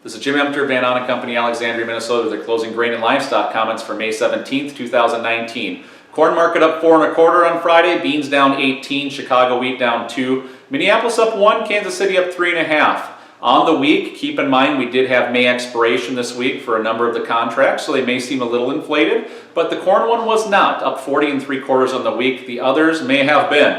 This is Jim Emter, Van Ahn Company, Alexandria, Minnesota, with the closing grain and livestock comments for May 17th, 2019. Corn market up 4 1/4 on Friday, beans down 18, Chicago wheat down 2, Minneapolis up 1, Kansas City up 3 1/2. On the week, keep in mind we did have May expiration this week for a number of the contracts, so they may seem a little inflated, but the corn one was not, up 40 3/4 on the week. The others may have been.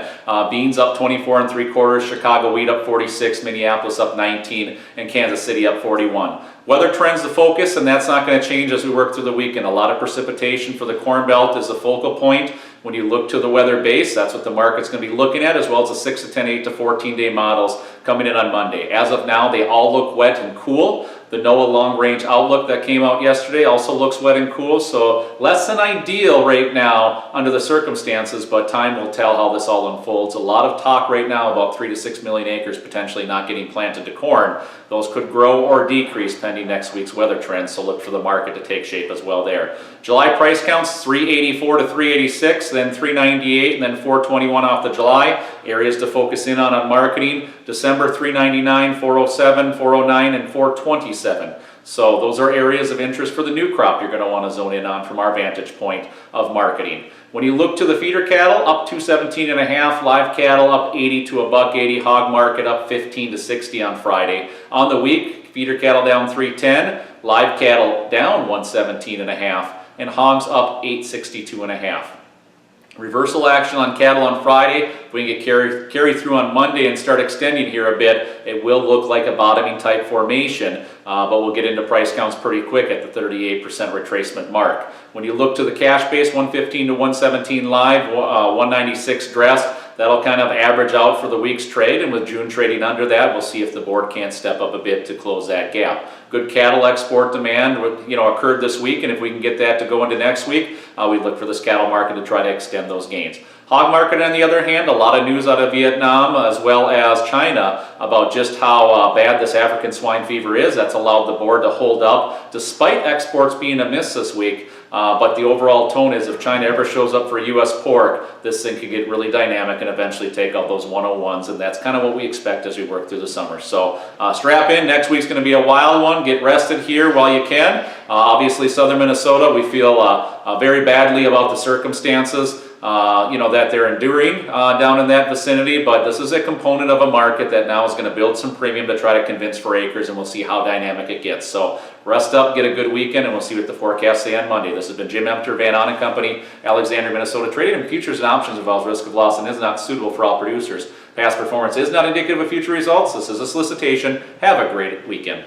Beans up 24 3/4, Chicago wheat up 46, Minneapolis up 19, and Kansas City up 41. Weather trends the focus, and that's not going to change as we work through the weekend. A lot of precipitation for the Corn Belt is the focal point. When you look to the weather base, that's what the market's going to be looking at, as well as the 6 to 10, 8 to 14-day models coming in on Monday. As of now, they all look wet and cool. The NOAA long-range outlook that came out yesterday also looks wet and cool, so less than ideal right now under the circumstances, but time will tell how this all unfolds. A lot of talk right now about 3 to 6 million acres potentially not getting planted to corn. Those could grow or decrease pending next week's weather trends, so look for the market to take shape as well there. July price counts 384 to 386, then 398, and then 421 off the July. Areas to focus in on marketing: December 399, 407, 409, and 427. So those are areas of interest for the new crop you're going to want to zone in on from our vantage point of marketing. When you look to the feeder cattle, up 217 1/2, live cattle up 80 to $1.80, hog market up 15 to 60 on Friday. On the week, feeder cattle down 310, live cattle down 117 1/2, and hogs up 862 1/2. Reversal action on cattle on Friday. If we can get carry through on Monday and start extending here a bit, it will look like a bottoming type formation, but we'll get into price counts pretty quick at the 38% retracement mark. When you look to the cash base, 115 to 117 live, 196 dressed. That'll kind of average out for the week's trade, and with June trading under that, we'll see if the board can't step up a bit to close that gap. Good cattle export demand, occurred this week, and if we can get that to go into next week, we look for this cattle market to try to extend those gains. Hog market, on the other hand, a lot of news out of Vietnam as well as China about just how bad this African swine fever is. That's allowed the board to hold up despite exports being a miss this week. But the overall tone is if China ever shows up for U.S. pork, this thing could get really dynamic and eventually take out those 101s, and that's kind of what we expect as we work through the summer. So strap in. Next week's going to be a wild one. Get rested here while you can. Obviously, southern Minnesota, we feel very badly about the circumstances that they're enduring down in that vicinity, but this is a component of a market that now is going to build some premium to try to convince for acres, and we'll see how dynamic it gets. So rest up, get a good weekend, and we'll see what the forecasts say on Monday. This has been Jim Emter, Van Ahn Company, Alexandria, Minnesota. Trading in futures and options involves risk of loss and is not suitable for all producers. Past performance is not indicative of future results. This is a solicitation. Have a great weekend.